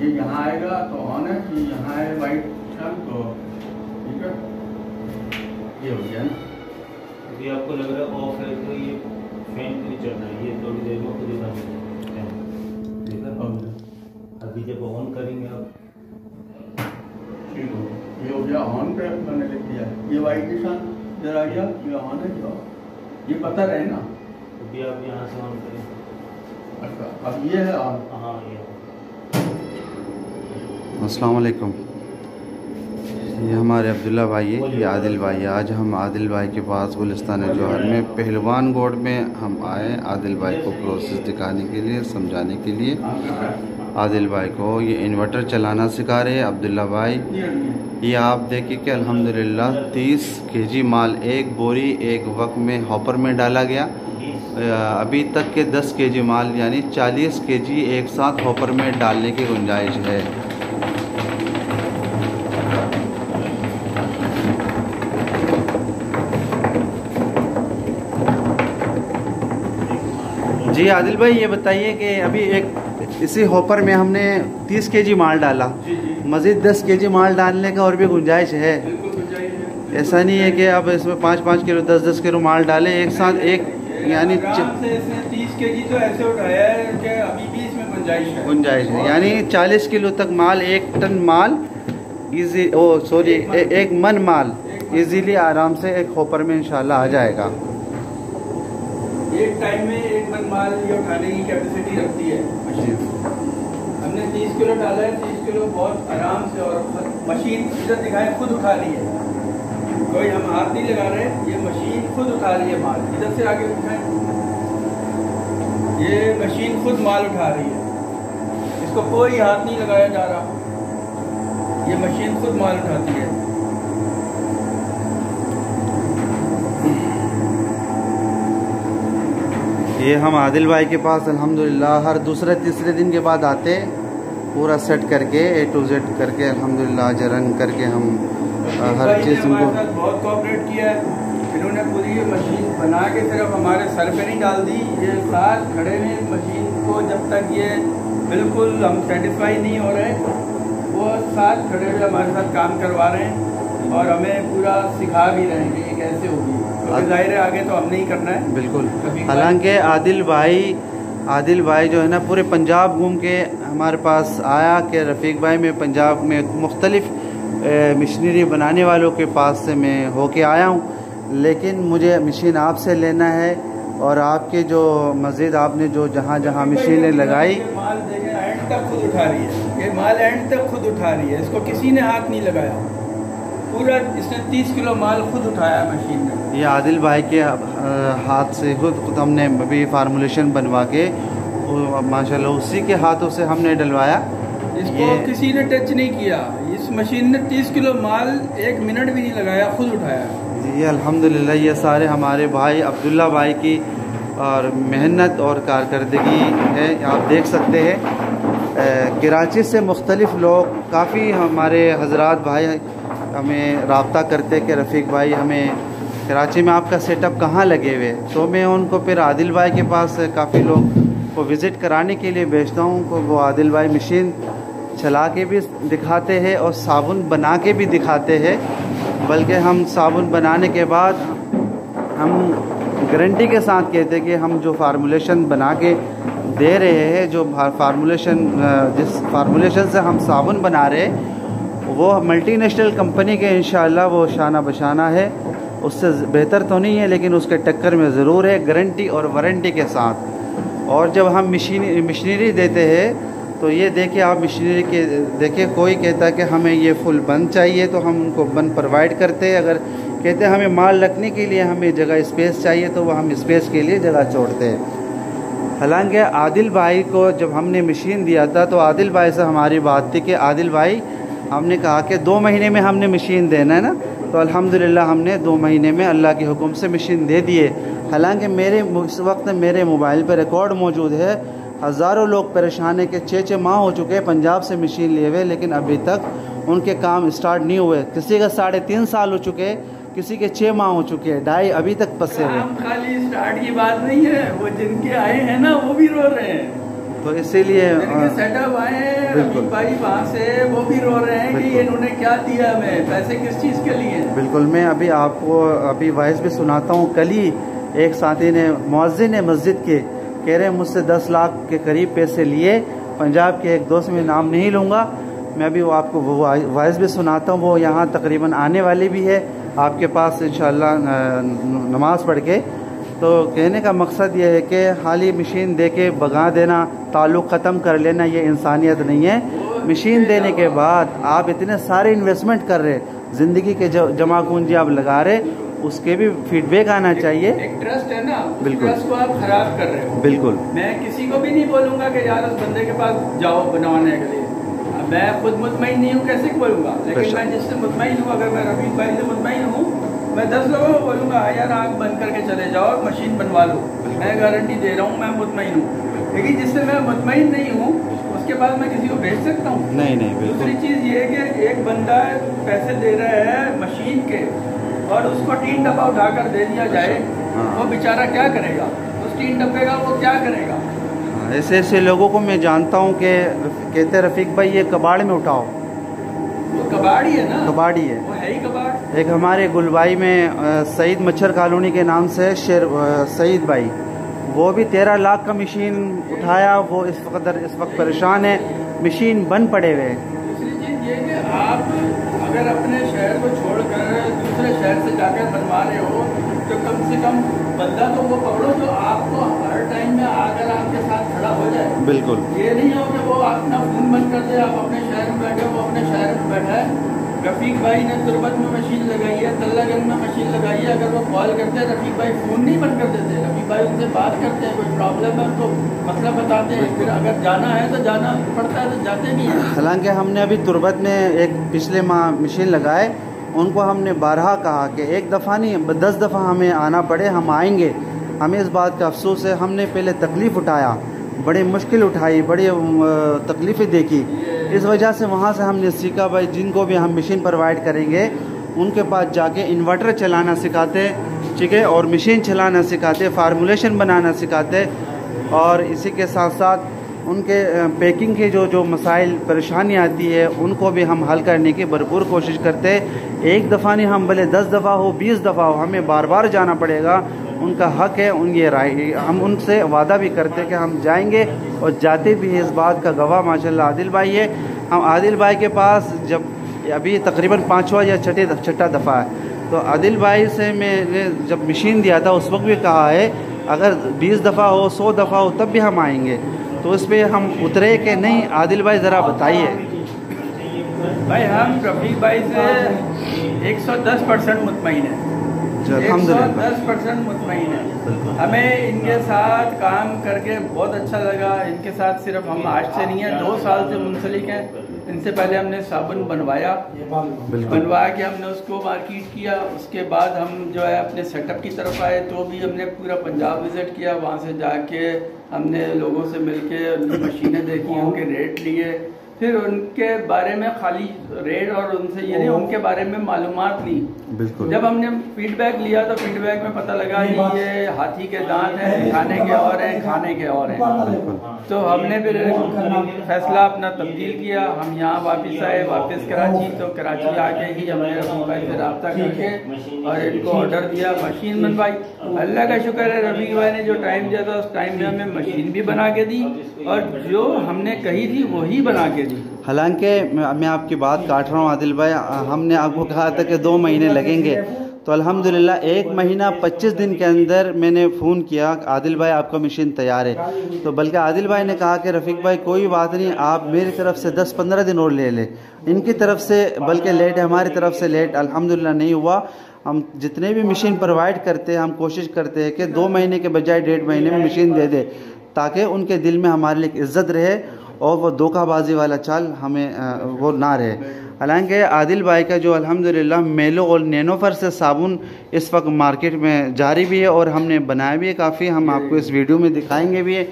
ये यहाँ आएगा तो ऑन है, ये यहाँ है वाइट निशान तो ठीक है, ये हो गया ना। अभी आपको लग रहा है ऑफ है तो ये फैन नहीं चल रहा है, ये थोड़ी देर में खुद ही बंद हो जाएगा। ठीक है, अभी जब ऑन करेंगे आप ठीक हो, ये हो गया ऑन पे मैंने लिख दिया, ये वाइट निशान जरा गया, ये ऑन है जो ये पता रहे ना। अभी आप यहाँ से ऑन करें। अच्छा अब ये है ऑन। हाँ ये अस्सलाम वालेकुम। ये हमारे अब्दुल्ला भाई है, ये आदिल भाई है। आज हम आदिल भाई के पास गुलिस्तान जौहर में पहलवान गोड में हम आए आदिल भाई को प्रोसेस दिखाने के लिए, समझाने के लिए। आदिल भाई को ये इन्वर्टर चलाना सिखा रहे हैं अब्दुल्ला भाई। ये आप देखिए कि अल्हम्दुलिल्लाह 30 केजी माल एक बोरी एक वक्त में हॉपर में डाला गया। अभी तक के 10 केजी माल यानी 40 केजी एक साथ हॉपर में डालने की गुंजाइश है। जी आदिल भाई ये बताइए कि अभी एक इसी हॉपर में हमने 30 केजी माल डाला, मज़ीद 10 केजी माल डालने का और भी गुंजाइश है? ऐसा नहीं है कि अब इसमें 5-5 किलो 10-10 किलो माल डाले एक साथ, एक यानी 30 केजी तो ऐसे उठाया है कि अभी भी इसमें गुंजाइश है, यानी 40 किलो तक माल, 1 टन माल इजी एक मन माल इजीली आराम से एक हॉपर में इंशाल्लाह आ जाएगा। एक टाइम में 1 मन माल ये उठाने की कैपेसिटी रखती है मशीन। हमने 30 किलो डाला है, 30 किलो बहुत आराम से, और मशीन इधर दिखाए खुद उठा रही है, कोई हम हाथ नहीं लगा रहे, ये मशीन खुद उठा रही है माल। इधर से आगे उठाए, ये मशीन खुद माल उठा रही है, इसको कोई हाथ नहीं लगाया जा रहा, ये मशीन खुद माल उठाती है। ये हम आदिल भाई के पास अल्हम्दुलिल्लाह हर दूसरे तीसरे दिन के बाद आते, पूरा सेट करके A to Z करके अल्हम्दुलिल्लाह रंग करके हम हर चीज़ उनको बहुत कोऑपरेट किया है। इन्होंने पूरी मशीन बना के सिर्फ हमारे सर पे नहीं डाल दी, ये साथ खड़े में मशीन को जब तक ये बिल्कुल हम सेटिस्फाई नहीं हो रहे, वो साथ खड़े हुए हमारे साथ काम करवा रहे हैं और हमें पूरा सिखा भी रहे हैं कि ये कैसे होगी। तो जाहिर है आगे तो हमने ही करना है बिल्कुल। हालांकि आदिल भाई जो है ना पूरे पंजाब घूम के हमारे पास आया कि रफ़ीक भाई मैं पंजाब में मुख्तलिफ़ मशीनरी बनाने वालों के पास से मैं होके आया हूँ, लेकिन मुझे मशीन आपसे लेना है और आपके जो मज़ीद आपने जो जहाँ जहाँ मशीनें लगाई, माल देखें एंड तक खुद उठा रही है, ये माल एंड तक खुद उठा रही है, इसको किसी ने हाथ नहीं लगाया, पूरा इसने 30 किलो माल खुद उठाया मशीन ने। ये आदिल भाई के हाथ से खुद हमने अभी फार्मूलेशन बनवा के माशाल्लाह उसी के हाथों से हमने डलवाया, इसको किसी ने टच नहीं किया, इस मशीन ने 30 किलो माल 1 मिनट भी नहीं लगाया, खुद उठाया। जी अल्हम्दुलिल्लाह, ये सारे हमारे भाई अब्दुल्ला भाई की और मेहनत और कारकर्दगी है। आप देख सकते हैं कराची से मुख्तलिफ़ लोग काफ़ी हमारे हजरात भाई हमें रब्ता करते कि रफ़ीक भाई हमें कराची में आपका सेटअप कहाँ लगे हुए, तो मैं उनको फिर आदिल भाई के पास काफ़ी लोग को विज़िट कराने के लिए भेजता हूँ को वो आदिल भाई मशीन चला के भी दिखाते हैं और साबुन बना के भी दिखाते हैं, बल्कि हम साबुन बनाने के बाद हम गारंटी के साथ कहते हैं कि हम जो फार्मूलेशन बना के दे रहे हैं, जो फार्मूलेशन जिस फार्मूलेशन से हम साबुन बना रहे हैं वो मल्टीनेशनल कंपनी के इंशाअल्लाह वो शाना बशाना है, उससे बेहतर तो नहीं है लेकिन उसके टक्कर में ज़रूर है, गारंटी और वारंटी के साथ। और जब हम मशीनरी देते हैं तो ये देखिए आप मशीनरी के देखिए, कोई कहता है कि हमें ये फुल बंद चाहिए तो हम उनको बंद प्रोवाइड करते हैं, अगर कहते हैं हमें माल रखने के लिए हमें जगह स्पेस चाहिए तो वो हम स्पेस के लिए जगह छोड़ते हैं। हालांकि आदिल भाई को जब हमने मशीन दिया था तो आदिल भाई से हमारी बात थी कि आदिल भाई हमने कहा कि 2 महीने में हमने मशीन देना है ना, तो अल्हम्दुलिल्लाह हमने 2 महीने में अल्लाह के हुक्म से मशीन दे दिए। हालांकि इस वक्त मेरे मोबाइल पर रिकॉर्ड मौजूद है, हज़ारों लोग परेशान है कि 6 माह हो चुके हैं पंजाब से मशीन लिए हुए, लेकिन अभी तक उनके काम स्टार्ट नहीं हुए। किसी का 3.5 साल हो चुके, किसी के 6 माह हो चुके हैं, 2.5 अभी तक फंसे हुए। खाली स्टार्ट की बात नहीं है, वो जिनके आए हैं ना वो भी रो रहे हैं। तो इसीलिए सेटअप आए रफीक भाई वहाँ से, वो भी रो रहे हैं कि इन्होंने क्या दिया हमें, पैसे किस चीज़ के लिए। बिल्कुल, मैं अभी आपको वॉइस भी सुनाता हूँ। कल ही एक साथी ने, मुअज्जिन है मस्जिद के, कह रहे हैं मुझसे 10 लाख के करीब पैसे लिए, पंजाब के एक दोस्त में नाम नहीं लूँगा, मैं अभी वो आपको वो वॉइस भी सुनाता हूँ। वो यहाँ तकरीबन आने वाली भी है आपके पास इंशाअल्लाह नमाज़ पढ़ के। तो कहने का मकसद ये है कि खाली मशीन दे के भगा देना, ताल्लुक़ ख़त्म कर लेना, ये इंसानियत नहीं है। मशीन देने के बाद आप इतने सारे इन्वेस्टमेंट कर रहे, ज़िंदगी के जमा पूंजी आप लगा रहे, उसके भी फीडबैक आना चाहिए। एक ट्रस्ट है ना, बिल्कुल, ट्रस्ट को आप खराब कर रहे हो। बिल्कुल, मैं किसी को भी नहीं बोलूँगा कि यार उस बंदे के पास जाओ बनवाने के लिए, मैं खुद मुतमईन नहीं हूँ, कैसे बोलूँगा। लेकिन मैं जिससे मुतमईन हूँ, अगर मैं रफीक भाई से मुतमईन हूँ, मैं 10 लोगों को बोलूँगा यार आँख बंद करके चले जाओ, मशीन बनवा लो, मैं गारंटी दे रहा हूँ, मैं मुतमईन हूँ। लेकिन जिससे मैं मुतमईन नहीं हूँ, उसके बाद मैं किसी को भेज सकता हूँ? नहीं नहीं, बिल्कुल। दूसरी चीज़ ये है कि एक बंदा पैसे दे रहा है मशीन के और उसको 3 डब्बा उठाकर दे दिया जाए, वो बेचारा क्या करेगा? उस 3 डब्बे का वो क्या करेगा? ऐसे ऐसे लोगों को मैं जानता हूँ कि कहते हैं रफीक भाई ये कबाड़ में उठाओ। वो कबाड़ी है ना, कबाड़ी है, वो है ही कबाड़। एक हमारे गुलबाई में सईद मच्छर कॉलोनी के नाम से सईद भाई, वो भी 13 लाख का मशीन उठाया, वो इस वक्त परेशान है, मशीन बंद पड़े हुए। दूसरी चीज़ ये कि आप अगर अपने शहर को छोड़कर दूसरे शहर से जाकर बनवा रहे हो, तो कम से कम बंदा तो वो पकड़ो जो आपको हर टाइम में आकर आपके साथ खड़ा हो जाए। बिल्कुल, ये नहीं हो कि वो अपना फोन बंद कर दे, आप अपने शहर में बैठे, वो अपने शहर में बैठा है। रफीक भाई ने तुरबत में मशीन लगाई है, तल्लागंज में मशीन लगाई है, अगर वो कॉल करते हैं रफीक भाई फ़ोन नहीं बंद कर देते, रफीक भाई उनसे बात करते हैं, कोई प्रॉब्लम है तो मतलब बताते हैं, फिर अगर जाना है तो जाना पड़ता है तो जाते भी हैं। हालांकि हमने अभी तुरबत में एक पिछले माह मशीन लगाए, उनको हमने 12 कहा कि एक दफ़ा नहीं 10 दफ़ा हमें आना पड़े, हम आएंगे। हमें इस बात का अफसोस है, हमने पहले तकलीफ़ उठाया, बड़ी मुश्किल उठाई, बड़ी तकलीफ़ें देखी, इस वजह से वहाँ से हमने सीखा भाई जिनको भी हम मशीन प्रोवाइड करेंगे उनके पास जाके इन्वर्टर चलाना सिखाते, ठीक है, और मशीन चलाना सिखाते, फार्मूलेशन बनाना सिखाते, और इसी के साथ साथ उनके पैकिंग के जो मसाइल परेशानी आती है उनको भी हम हल करने की भरपूर कोशिश करते। एक दफ़ा नहीं, हम भले 10 दफ़ा हो, 20 दफ़ा हो, हमें बार बार जाना पड़ेगा, उनका हक है, ये राय हम उनसे वादा भी करते कि हम जाएंगे और जाते भी हैं। इस बात का गवाह माशाल्लाह आदिल भाई है। हम आदिल भाई के पास जब अभी तकरीबन 5वां या छठा दफ़ा है, तो आदिल भाई से मैंने जब मशीन दिया था उस वक्त भी कहा है अगर 20 दफ़ा हो, 100 दफ़ा हो, तब भी हम आएंगे। तो इस पर हम उतरे कि नहीं? आदिल भाई ज़रा बताइए। भाई हम रफीक भाई से 110% मुतमईन है, 110% मुतमईन है। हमें इनके साथ काम करके बहुत अच्छा लगा। इनके साथ सिर्फ हम आज से नहीं है, 2 साल से मुंसलिक हैं। इनसे पहले हमने साबुन बनवाया, बनवा के हमने उसको मार्केट किया, उसके बाद हम जो है अपने सेटअप की तरफ आए, तो भी हमने पूरा पंजाब विज़िट किया। वहाँ से जाके हमने लोगों से मिलके उनकी मशीनें देखी, उनके रेट लिए, फिर उनके बारे में खाली रेट और उनसे ये नहीं, उनके बारे में मालूमात ली। बिल्कुल, जब हमने फीडबैक लिया तो फीडबैक में पता लगा कि ये हाथी के दांत हैं, खाने के और हैं, खाने के और हैं। तो हमने फिर फैसला अपना तब्दील किया, हम यहाँ वापस आए, वापस कराची। तो कराची आके ही हमने रफीक भाई से रब्ता करके और इनको ऑर्डर दिया, मशीन बनवाई। अल्लाह का शुक्र है, रफीक भाई ने जो टाइम दिया था उस टाइम में हमें मशीन भी बना के दी और जो हमने कही थी वही बना के दी। हालांकि मैं आपकी बात काट रहा हूँ आदिल भाई, हमने आपको कहा था कि 2 महीने लगेंगे, तो अल्हम्दुलिल्लाह 1 महीना 25 दिन के अंदर मैंने फ़ोन किया आदिल भाई आपका मशीन तैयार है। तो बल्कि आदिल भाई ने कहा कि रफ़ीक भाई कोई बात नहीं, आप मेरी तरफ से 10-15 दिन और ले लें। इनकी तरफ से बल्कि लेट है, हमारी तरफ से लेट अल्हम्दुलिल्लाह नहीं हुआ। हम जितने भी मशीन प्रोवाइड करते हैं हम कोशिश करते हैं कि 2 महीने के बजाय 1.5 महीने में मशीन दे दे, ताकि उनके दिल में हमारे लिए इज़्ज़त रहे और वो धोखाबाजी वाला चाल हमें वो ना रहे। हालांकि आदिल भाई का जो अल्हम्दुलिल्लाह मेलो और नैनोफर से साबुन इस वक्त मार्केट में जारी भी है और हमने बनाया भी है काफ़ी, हम आपको इस वीडियो में दिखाएंगे भी है।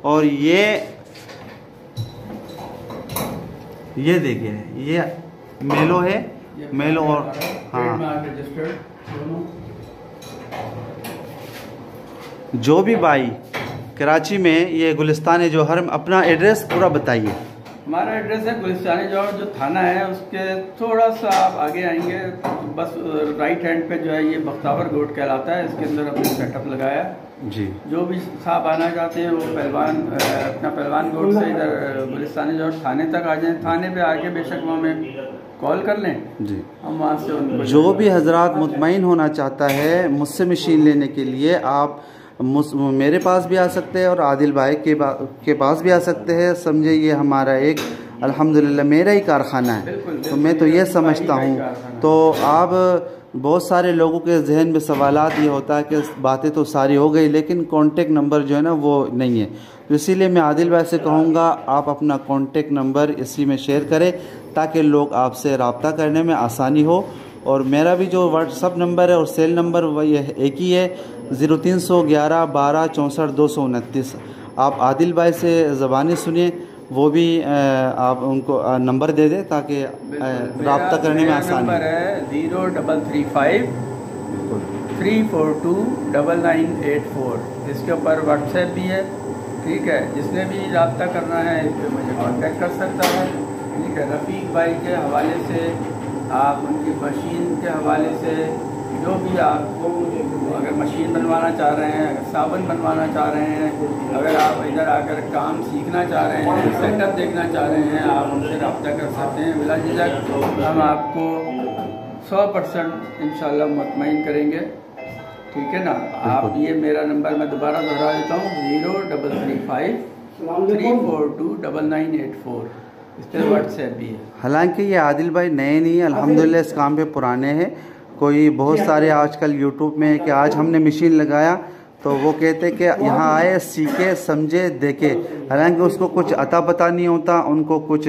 और ये देखिए ये मेलो है, मेलो और हाँ, जो भी भाई कराची में ये गुलिस्तान जौहर में, अपना एड्रेस पूरा बताइए। हमारा एड्रेस है गुलिस्तान जौहर, जो थाना है उसके थोड़ा सा आप आगे आएंगे, बस राइट हैंड पे जो है ये बख्तावर गोट कहलाता है, इसके अंदर अपना सेटअप लगाया जी। जो भी साहब आना चाहते हैं वो अपना पहलवान गोट से इधर गुलिस्तान जौहर थाने तक आ जाएं। थाने पे आके बेशक वो हमें कॉल कर लें जी, हम वहाँ से उनको। जो भी हजरात मुतमईन होना चाहता है मुझसे मशीन लेने के लिए, आप मेरे पास भी आ सकते हैं और आदिल भाई के पास भी आ सकते हैं। समझे ये हमारा एक अल्हम्दुलिल्लाह मेरा ही कारखाना है, तो मैं तो ये समझता हूँ। तो आप बहुत सारे लोगों के जहन में सवालात ये होता है कि बातें तो सारी हो गई लेकिन कॉन्टेक्ट नंबर जो है ना वो नहीं है, तो इसीलिए मैं आदिल भाई से कहूँगा आप अपना कॉन्टेक्ट नंबर इसी में शेयर करें ताकि लोग आपसे रब्ता करने में आसानी हो। और मेरा भी जो व्हाट्सअप नंबर है और सेल नंबर वही एक ही है, 0311 12 64 229। आप आदिल भाई से ज़बानी सुनिए, वो भी आप उनको नंबर दे दें ताकि रब्ता करने में आसानी। नंबर है 0335 342 9984। इसके ऊपर व्हाट्सएप भी है, ठीक है। जिसने भी रब्ता करना है इस पर मुझे कांटेक्ट कर सकता है, ठीक है। रफ़ीक भाई के हवाले से, आप उनकी मशीन के हवाले से, जो भी आपको अगर मशीन बनवाना चाह रहे हैं, अगर साबुन बनवाना चाह रहे हैं, अगर आप इधर आकर काम सीखना चाह रहे हैं, सेटअप देखना चाह रहे हैं, आप उनसे रब्ता कर सकते हैं बिला झिझक। हम आपको 100% इंशाल्लाह मुतमईन करेंगे, ठीक है ना। आप ये मेरा नंबर मैं दोबारा दोहरा देता हूँ, 0335 342 9984। इस पर व्हाट्सएप भी है। हालांकि ये आदिल भाई नए नहीं है, अल्हम्दुलिल्लाह इस काम पे पुराने हैं। कोई बहुत सारे आजकल यूट्यूब में है कि आज हमने मशीन लगाया तो वो कहते कि यहाँ आए सीखे समझे देखे, हालांकि उसको कुछ अता पता नहीं होता, उनको कुछ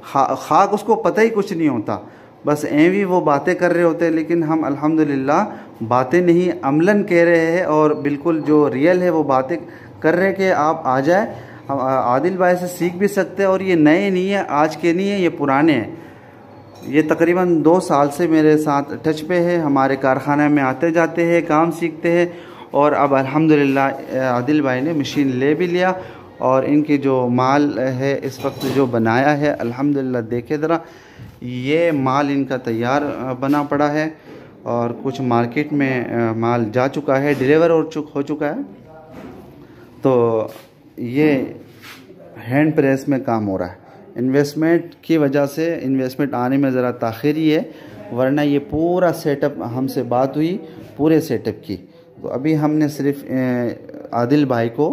खाक उसको पता ही कुछ नहीं होता, बस एवी वो बातें कर रहे होते हैं। लेकिन हम अल्हम्दुलिल्लाह बातें नहीं अमलन कह रहे हैं और बिल्कुल जो रियल है वो बातें कर रहे हैं कि आप आ जाए, हम आदिल भाई से सीख भी सकते हैं। और ये नए नहीं है, आज के नहीं है, ये पुराने हैं। ये तकरीबन 2 साल से मेरे साथ टच पे है, हमारे कारखाने में आते जाते हैं, काम सीखते हैं। और अब अल्हम्दुलिल्लाह आदिल भाई ने मशीन ले भी लिया और इनकी जो माल है इस वक्त जो बनाया है अल्हम्दुलिल्लाह देखे ज़रा, ये माल इनका तैयार बना पड़ा है और कुछ मार्केट में माल जा चुका है, डिलीवर हो चुका है। तो ये हैंड प्रेस में काम हो रहा है। इन्वेस्टमेंट की वजह से इन्वेस्टमेंट आने में ज़रा ताख़ीर ही है, वरना ये पूरा सेटअप हमसे बात हुई पूरे सेटअप की। तो अभी हमने सिर्फ आदिल भाई को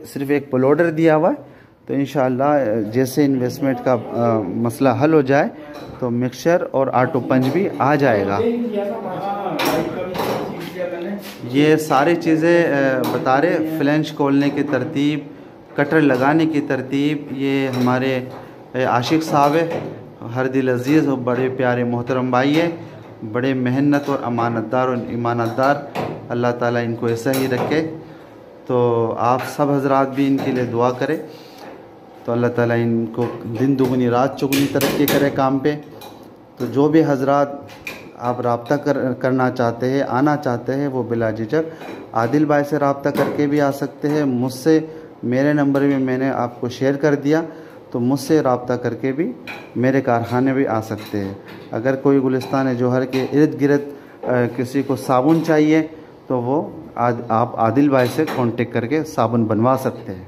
सिर्फ एक प्लोडर दिया हुआ है, तो इंशाअल्लाह जैसे इन्वेस्टमेंट का मसला हल हो जाए तो मिक्सचर और आटो पंच भी आ जाएगा। ये सारी चीज़ें बता रहे, फ्लेंच खोलने की तरतीब, कटर लगाने की तरतीब, ये हमारे आशिक साहब है, हर दिल अजीज़ और बड़े प्यारे मोहतरम भाई है, बड़े मेहनत और अमानतदार और ईमानदार। अल्लाह ताला इनको ऐसा ही रखे। तो आप सब हजरात भी इनके लिए दुआ करें, तो अल्लाह ताला इनको दिन दुगनी रात चौगुनी तरक्की करे काम पे। तो जो भी हजरात आप रब्ता करना चाहते हैं, आना चाहते हैं, वो बिला झिझक आदिल भाई से रब्ता करके भी आ सकते हैं। मुझसे मेरे नंबर भी मैंने आपको शेयर कर दिया, तो मुझसे रब्ता करके भी मेरे कारखाने भी आ सकते हैं। अगर कोई गुलिस्तान जौहर के इर्द गिर्द किसी को साबुन चाहिए तो वो आप आदिल भाई से कांटेक्ट करके साबुन बनवा सकते हैं।